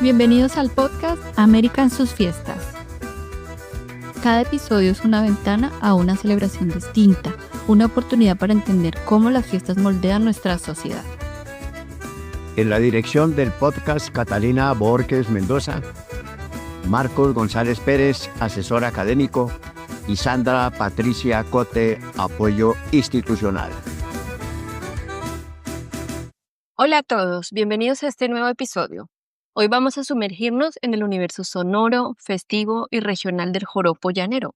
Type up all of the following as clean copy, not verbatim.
Bienvenidos al podcast América en sus fiestas. Cada episodio es una ventana a una celebración distinta, una oportunidad para entender cómo las fiestas moldean nuestra sociedad. En la dirección del podcast, Catalina Borges Mendoza, Marcos González Pérez, asesor académico, y Sandra Patricia Cote, apoyo institucional. Hola a todos, bienvenidos a este nuevo episodio. Hoy vamos a sumergirnos en el universo sonoro, festivo y regional del joropo llanero.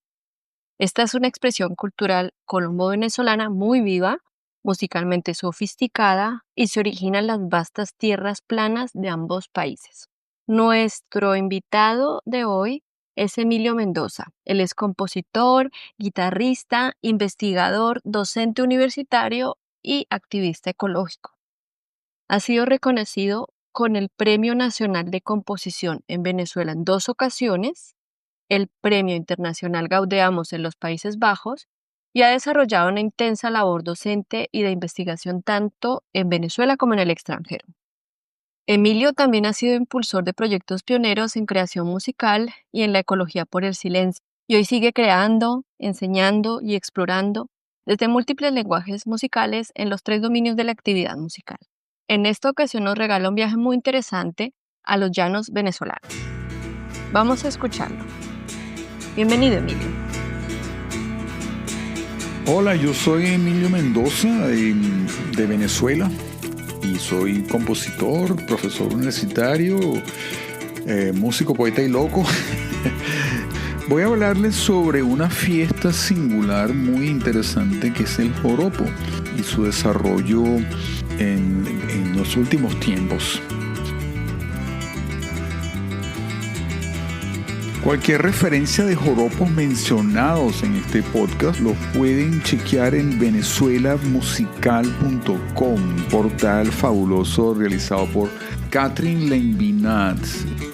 Esta es una expresión cultural colombo-venezolana muy viva, musicalmente sofisticada y se origina en las vastas tierras planas de ambos países. Nuestro invitado de hoy es Emilio Mendoza. Él es compositor, guitarrista, investigador, docente universitario y activista ecológico. Ha sido reconocido con el Premio Nacional de Composición en Venezuela en 2 ocasiones, el Premio Internacional Gaudeamos en los Países Bajos y ha desarrollado una intensa labor docente y de investigación tanto en Venezuela como en el extranjero. Emilio también ha sido impulsor de proyectos pioneros en creación musical y en la ecología por el silencio, y hoy sigue creando, enseñando y explorando desde múltiples lenguajes musicales en los 3 dominios de la actividad musical. En esta ocasión nos regala un viaje muy interesante a los llanos venezolanos. Vamos a escucharlo. Bienvenido, Emilio. Hola, yo soy Emilio Mendoza de Venezuela y soy compositor, profesor universitario, músico, poeta y loco. Voy a hablarles sobre una fiesta singular muy interesante que es el joropo y su desarrollo en los últimos tiempos. Cualquier referencia de joropos mencionados en este podcast los pueden chequear en venezuelamusical.com, portal fabuloso realizado por Catherine Leinvinat.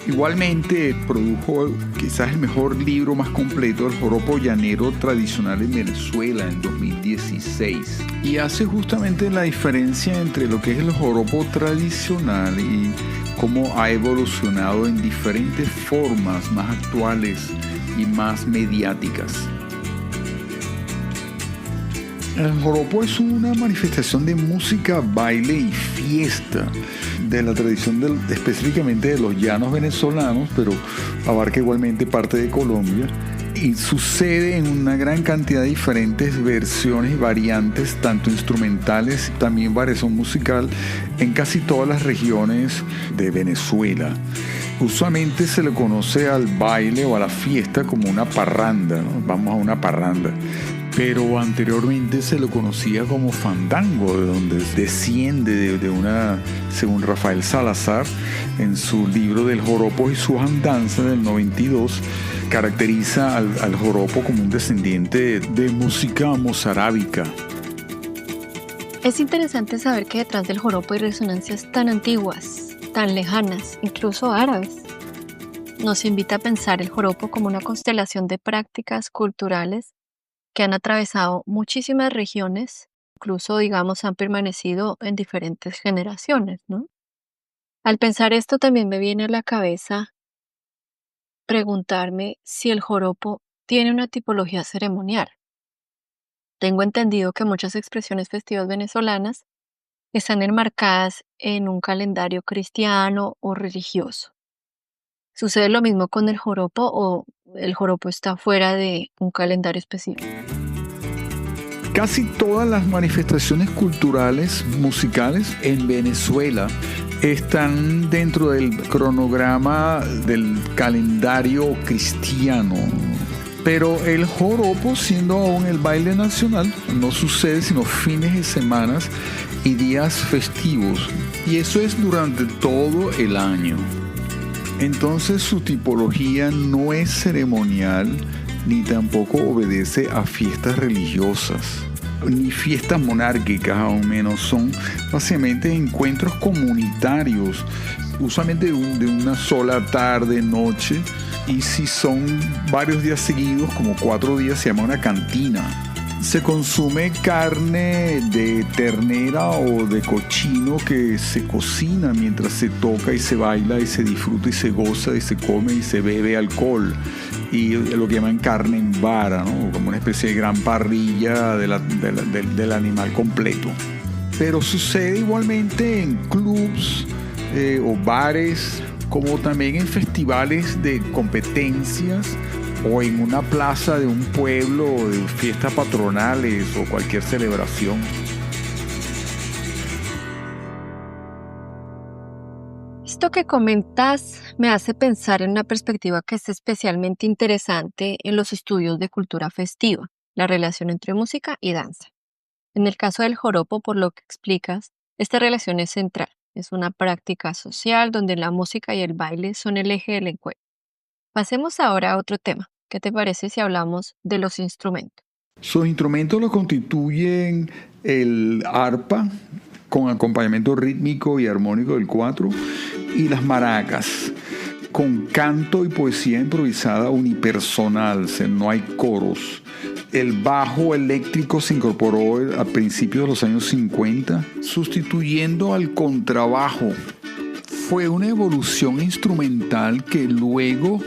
Igualmente produjo quizás el mejor libro más completo del joropo llanero tradicional en Venezuela en 2016 y hace justamente la diferencia entre lo que es el joropo tradicional y cómo ha evolucionado en diferentes formas más actuales y más mediáticas. El joropo es una manifestación de música, baile y fiesta de la tradición específicamente de los llanos venezolanos, pero abarca igualmente parte de Colombia y sucede en una gran cantidad de diferentes versiones y variantes, tanto instrumentales, también variación musical, en casi todas las regiones de Venezuela. Usualmente se le conoce al baile o a la fiesta como una parranda, ¿no? Vamos a una parranda. Pero anteriormente se lo conocía como fandango, de donde desciende de una, según Rafael Salazar, en su libro del joropo y sus andanzas del 92, caracteriza al joropo como un descendiente de música mozárabica. Es interesante saber que detrás del joropo hay resonancias tan antiguas, tan lejanas, incluso árabes. Nos invita a pensar el joropo como una constelación de prácticas culturales que han atravesado muchísimas regiones, incluso, digamos, han permanecido en diferentes generaciones, ¿no? Al pensar esto también me viene a la cabeza preguntarme si el joropo tiene una tipología ceremonial. Tengo entendido que muchas expresiones festivas venezolanas están enmarcadas en un calendario cristiano o religioso. ¿Sucede lo mismo con el joropo o el joropo está fuera de un calendario específico? Casi todas las manifestaciones culturales musicales en Venezuela están dentro del cronograma del calendario cristiano. Pero el joropo, siendo aún el baile nacional, no sucede sino fines de semana y días festivos. Y eso es durante todo el año. Entonces su tipología no es ceremonial ni tampoco obedece a fiestas religiosas ni fiestas monárquicas, aún menos. Son básicamente encuentros comunitarios, usualmente de una sola tarde, noche, y si son varios días seguidos, como 4 días, se llama una cantina. Se consume carne de ternera o de cochino que se cocina mientras se toca y se baila y se disfruta y se goza y se come y se bebe alcohol. Y lo que llaman carne en vara, ¿no? Como una especie de gran parrilla del animal completo. Pero sucede igualmente en clubs o bares, como también en festivales de competencias o en una plaza de un pueblo, de fiestas patronales o cualquier celebración. Esto que comentas me hace pensar en una perspectiva que es especialmente interesante en los estudios de cultura festiva, la relación entre música y danza. En el caso del joropo, por lo que explicas, esta relación es central. Es una práctica social donde la música y el baile son el eje del encuentro. Pasemos ahora a otro tema. ¿Qué te parece si hablamos de los instrumentos? Sus instrumentos los constituyen el arpa, con acompañamiento rítmico y armónico del cuatro, y las maracas, con canto y poesía improvisada unipersonal, o sea, no hay coros. El bajo eléctrico se incorporó a principios de los años 50, sustituyendo al contrabajo. Fue una evolución instrumental que luego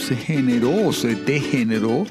se degeneró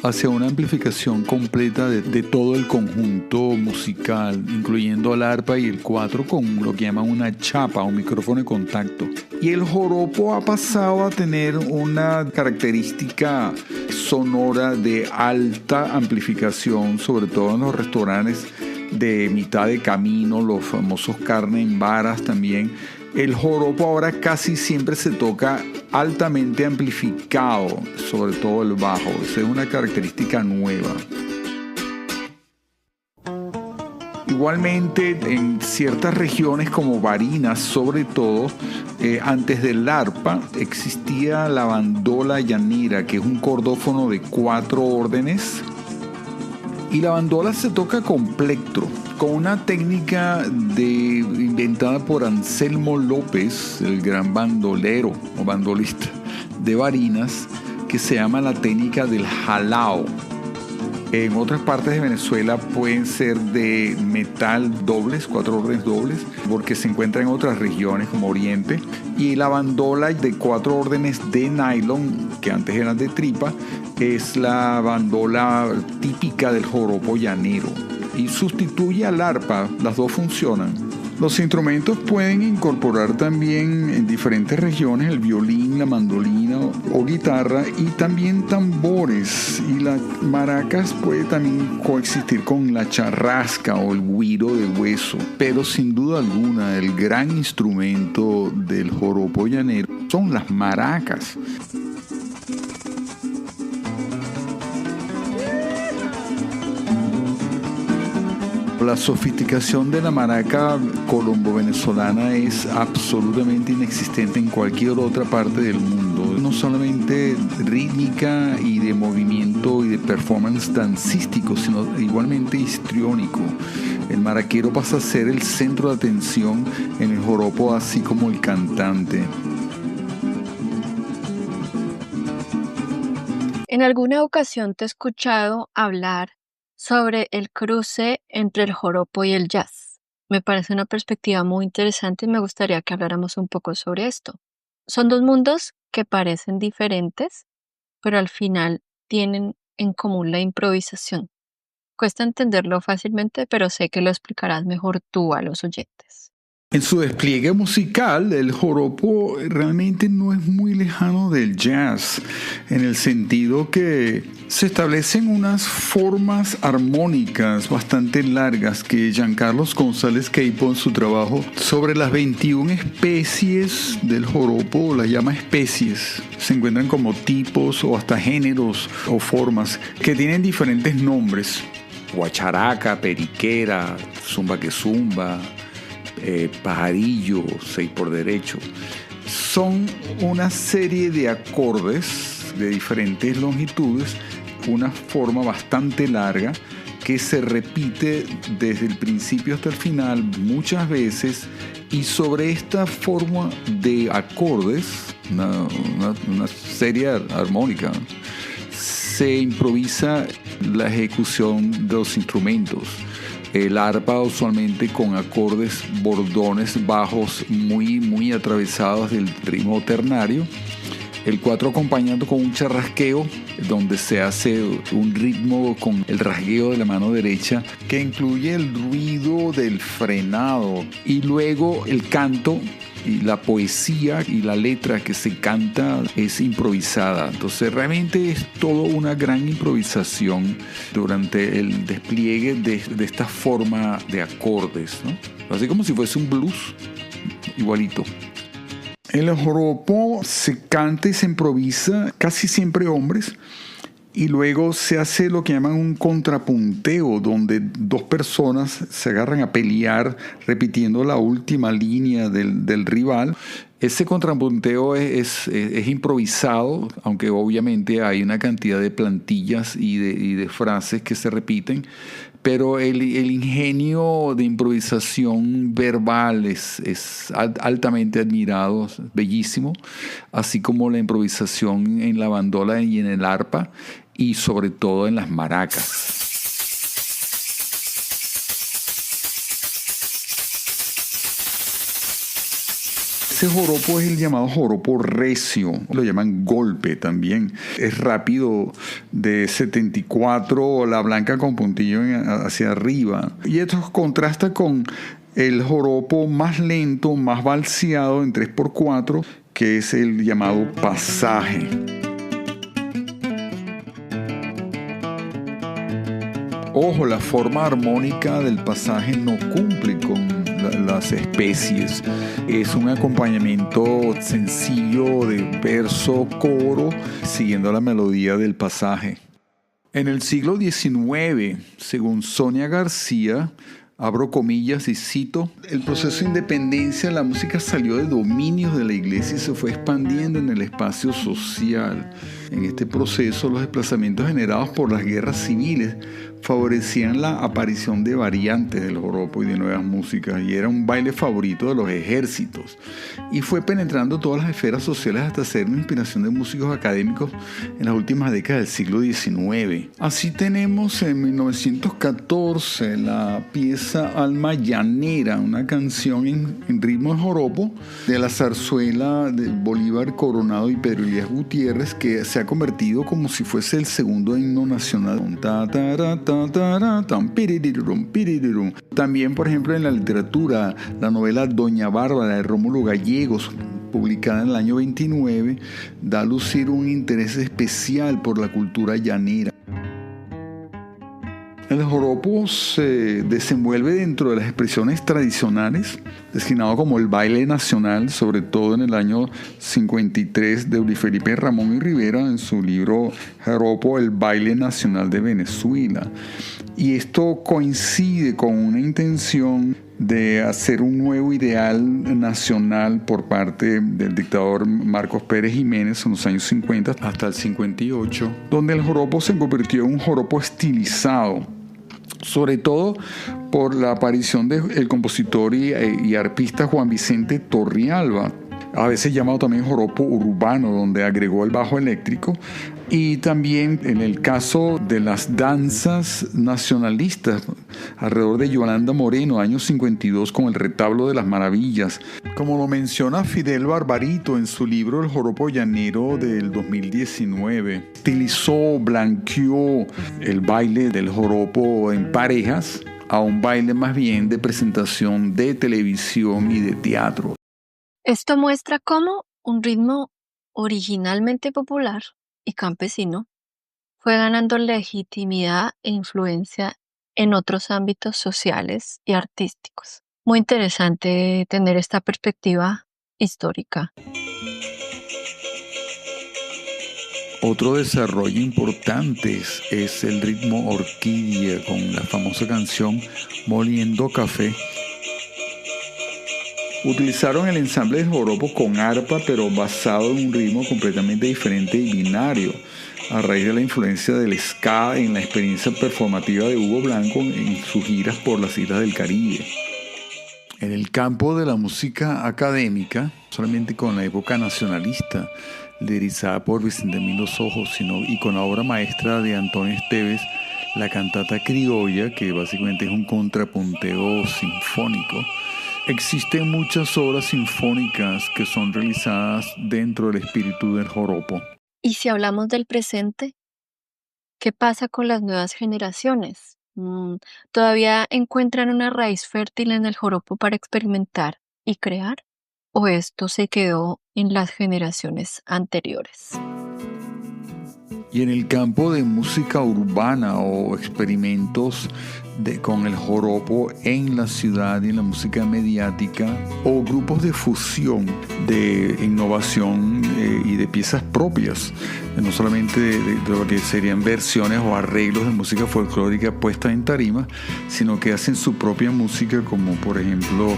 hacia una amplificación completa de todo el conjunto musical, incluyendo el arpa y el cuatro con lo que llaman una chapa, un micrófono de contacto. Y el joropo ha pasado a tener una característica sonora de alta amplificación, sobre todo en los restaurantes de mitad de camino, los famosos carne en varas también. El joropo ahora casi siempre se toca altamente amplificado, sobre todo el bajo. Esa es una característica nueva. Igualmente, en ciertas regiones como Barinas, sobre todo, antes del arpa, existía la bandola llanera, que es un cordófono de 4 órdenes. Y la bandola se toca con plectro, con una técnica inventada por Anselmo López, el gran bandolero o bandolista de Barinas, que se llama la técnica del jalao. En otras partes de Venezuela pueden ser de metal dobles, 4 órdenes dobles, porque se encuentra en otras regiones como Oriente. Y la bandola de 4 órdenes de nylon, que antes eran de tripa, es la bandola típica del joropo llanero y sustituye al arpa. Las dos funcionan. Los instrumentos pueden incorporar también en diferentes regiones el violín, la mandolina o guitarra, y también tambores, y las maracas puede también coexistir con la charrasca o el güiro de hueso, pero sin duda alguna el gran instrumento del joropo llanero son las maracas. La sofisticación de la maraca colombo-venezolana es absolutamente inexistente en cualquier otra parte del mundo. No solamente rítmica y de movimiento y de performance dancístico, sino igualmente histriónico. El maraquero pasa a ser el centro de atención en el joropo, así como el cantante. En alguna ocasión te he escuchado hablar sobre el cruce entre el joropo y el jazz. Me parece una perspectiva muy interesante y me gustaría que habláramos un poco sobre esto. Son dos mundos que parecen diferentes, pero al final tienen en común la improvisación. Cuesta entenderlo fácilmente, pero sé que lo explicarás mejor tú a los oyentes. En su despliegue musical, el joropo realmente no es muy lejano del jazz, en el sentido que se establecen unas formas armónicas bastante largas que Giancarlos González Queipo, en su trabajo sobre las 21 especies del joropo, las llama especies. Se encuentran como tipos o hasta géneros o formas que tienen diferentes nombres: guacharaca, periquera, zumba que zumba, pajarillo, 6 por derecho. Son una serie de acordes de diferentes longitudes, una forma bastante larga que se repite desde el principio hasta el final muchas veces, y sobre esta forma de acordes, una serie armónica, se improvisa la ejecución de los instrumentos. El arpa usualmente con acordes bordones bajos muy atravesados del ritmo ternario. El cuatro acompañando con un charrasqueo donde se hace un ritmo con el rasgueo de la mano derecha que incluye el ruido del frenado y luego el canto y la poesía y la letra que se canta es improvisada. Entonces realmente es toda una gran improvisación durante el despliegue de esta forma de acordes, ¿no? Así como si fuese un blues, igualito. En el joropo se canta y se improvisa, casi siempre hombres, y luego se hace lo que llaman un contrapunteo, donde dos personas se agarran a pelear repitiendo la última línea del rival. Ese contrapunteo es improvisado, aunque obviamente hay una cantidad de plantillas y de frases que se repiten, pero el ingenio de improvisación verbal es altamente admirado, bellísimo, así como la improvisación en la bandola y en el arpa, y sobre todo en las maracas. Ese joropo es el llamado joropo recio, lo llaman golpe también. Es rápido, de 74, la blanca con puntillo hacia arriba. Y esto contrasta con el joropo más lento, más valseado en 3x4, que es el llamado pasaje. Ojo, la forma armónica del pasaje no cumple con las especies. Es un acompañamiento sencillo de verso, coro, siguiendo la melodía del pasaje. En el siglo XIX, según Sonia García, abro comillas y cito, el proceso de independencia de la música salió de dominios de la iglesia y se fue expandiendo en el espacio social. En este proceso, los desplazamientos generados por las guerras civiles favorecían la aparición de variantes del joropo y de nuevas músicas, y era un baile favorito de los ejércitos. Y fue penetrando todas las esferas sociales hasta ser una inspiración de músicos académicos en las últimas décadas del siglo XIX. Así tenemos en 1914 la pieza Alma Llanera, una canción en ritmo de joropo de la zarzuela de Bolívar Coronado y Pedro Elías Gutiérrez, que se ha convertido como si fuese el segundo himno nacional. También, por ejemplo, en la literatura, la novela Doña Bárbara de Rómulo Gallegos, publicada en el año 29, da a lucir un interés especial por la cultura llanera. El joropo se desenvuelve dentro de las expresiones tradicionales, designado como el baile nacional, sobre todo en el año 53 de Luis Felipe Ramón y Rivera, en su libro Joropo, el baile nacional de Venezuela. Y esto coincide con una intención de hacer un nuevo ideal nacional por parte del dictador Marcos Pérez Jiménez en los años 50 hasta el 58, donde el joropo se convirtió en un joropo estilizado, sobre todo por la aparición del compositor y arpista Juan Vicente Torrialba, a veces llamado también joropo urbano, donde agregó el bajo eléctrico, y también en el caso de las danzas nacionalistas alrededor de Yolanda Moreno, año 52, con el retablo de las maravillas, como lo menciona Fidel Barbarito en su libro El joropo llanero del 2019. Utilizó, blanqueó el baile del joropo en parejas a un baile más bien de presentación de televisión y de teatro. Esto muestra cómo un ritmo originalmente popular y campesino fue ganando legitimidad e influencia en otros ámbitos sociales y artísticos. Muy interesante tener esta perspectiva histórica. Otro desarrollo importante es el ritmo orquídea, con la famosa canción Moliendo Café. Utilizaron el ensamble de joropo con arpa, pero basado en un ritmo completamente diferente y binario, a raíz de la influencia del ska en la experiencia performativa de Hugo Blanco en sus giras por las islas del Caribe. En el campo de la música académica, solamente con la época nacionalista, liderizada por Vicente Los Ojos, y con la obra maestra de Antonio Esteves, la cantata criolla, que básicamente es un contrapunteo sinfónico. Existen muchas obras sinfónicas que son realizadas dentro del espíritu del joropo. Y si hablamos del presente, ¿qué pasa con las nuevas generaciones? ¿Todavía encuentran una raíz fértil en el joropo para experimentar y crear? ¿O esto se quedó en las generaciones anteriores? Y en el campo de música urbana o experimentos con el joropo en la ciudad y en la música mediática, o grupos de fusión, de innovación y de piezas propias, no solamente de lo que serían versiones o arreglos de música folclórica puestas en tarima, sino que hacen su propia música, como por ejemplo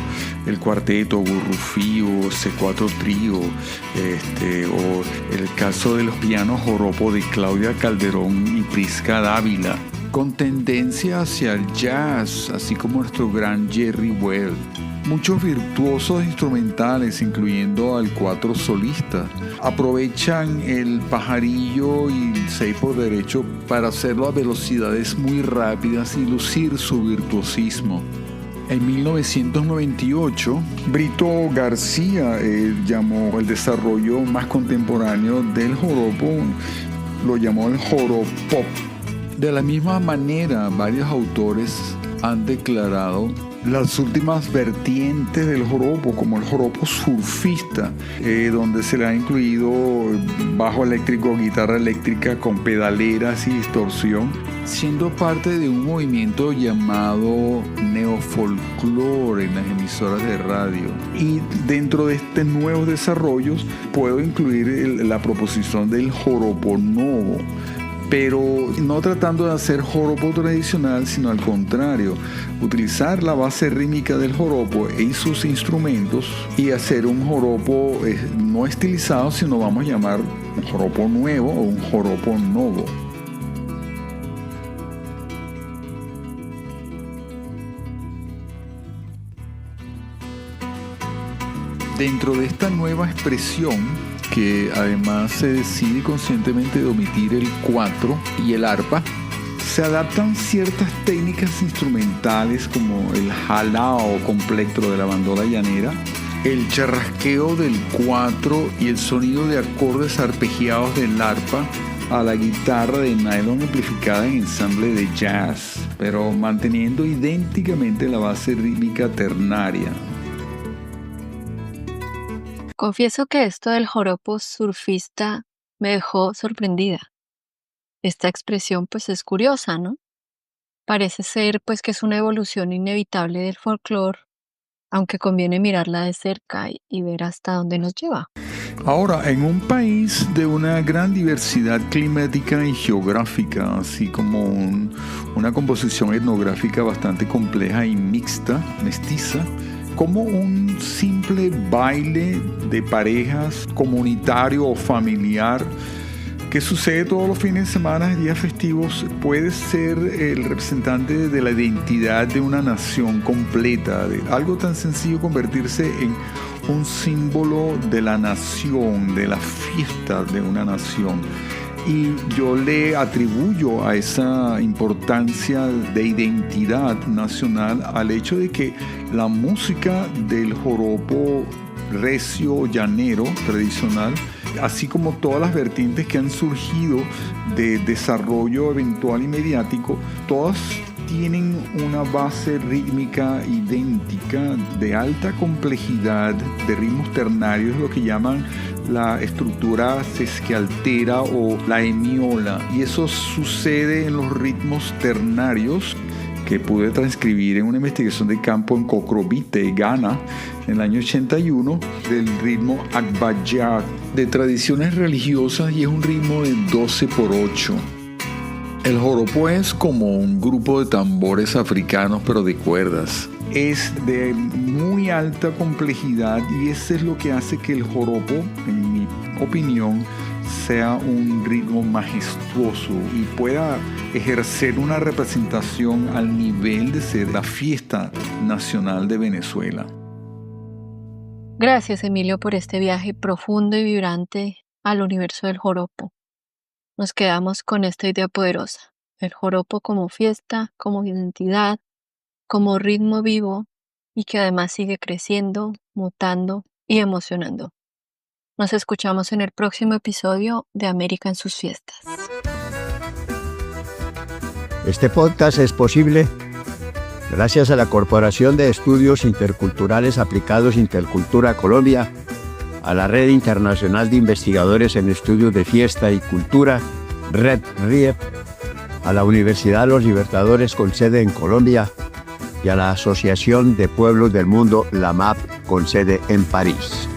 el cuarteto Gurrufí o C4 Trío, o el caso de los pianos joropo de Claudia Calderón y Prisca Dávila, con tendencia hacia el jazz, así como nuestro gran Jerry Well. Muchos virtuosos instrumentales, incluyendo al cuatro solista, aprovechan el pajarillo y el 6x para hacerlo a velocidades muy rápidas y lucir su virtuosismo. En 1998, Brito García llamó el desarrollo más contemporáneo del joropo, lo llamó el joropop. De la misma manera, varios autores han declarado las últimas vertientes del joropo, como el joropo surfista, donde se le ha incluido bajo eléctrico, guitarra eléctrica con pedaleras y distorsión, siendo parte de un movimiento llamado neofolclore en las emisoras de radio. Y dentro de estos nuevos desarrollos puedo incluir la proposición del joropo novo, pero no tratando de hacer joropo tradicional, sino al contrario, utilizar la base rítmica del joropo y sus instrumentos y hacer un joropo no estilizado, sino vamos a llamar un joropo nuevo o un joropo novo. Dentro de esta nueva expresión, que además se decide conscientemente de omitir el cuatro y el arpa, se adaptan ciertas técnicas instrumentales como el jalao con plectro de la bandola llanera, el charrasqueo del cuatro y el sonido de acordes arpegiados del arpa a la guitarra de nylon amplificada en ensamble de jazz, pero manteniendo idénticamente la base rítmica ternaria. Confieso que esto del joropo surfista me dejó sorprendida. Esta expresión pues es curiosa, ¿no? Parece ser pues que es una evolución inevitable del folclore, aunque conviene mirarla de cerca y ver hasta dónde nos lleva. Ahora, en un país de una gran diversidad climática y geográfica, así como una composición etnográfica bastante compleja y mixta, mestiza, como un simple baile de parejas, comunitario o familiar, que sucede todos los fines de semana y días festivos, puede ser el representante de la identidad de una nación completa, de algo tan sencillo convertirse en un símbolo de la nación, de la fiesta de una nación. Y yo le atribuyo a esa importancia de identidad nacional al hecho de que la música del joropo recio, llanero, tradicional, así como todas las vertientes que han surgido de desarrollo eventual y mediático, todas tienen una base rítmica idéntica de alta complejidad, de ritmos ternarios, lo que llaman la estructura sesquialtera o la hemiola, y eso sucede en los ritmos ternarios que pude transcribir en una investigación de campo en Kokrobite, Ghana, en el año 81, del ritmo Agbayat, de tradiciones religiosas, y es un ritmo de 12/8. El joropo es como un grupo de tambores africanos, pero de cuerdas. Es de muy alta complejidad y eso es lo que hace que el joropo, en mi opinión, sea un ritmo majestuoso y pueda ejercer una representación al nivel de ser la fiesta nacional de Venezuela. Gracias, Emilio, por este viaje profundo y vibrante al universo del joropo. Nos quedamos con esta idea poderosa: el joropo como fiesta, como identidad, como ritmo vivo y que además sigue creciendo, mutando y emocionando. Nos escuchamos en el próximo episodio de América en sus fiestas. Este podcast es posible gracias a la Corporación de Estudios Interculturales Aplicados Intercultura Colombia, a la Red Internacional de Investigadores en Estudios de Fiesta y Cultura, Red RIEP, a la Universidad Los Libertadores con sede en Colombia y a la Asociación de Pueblos del Mundo, la MAP, con sede en París.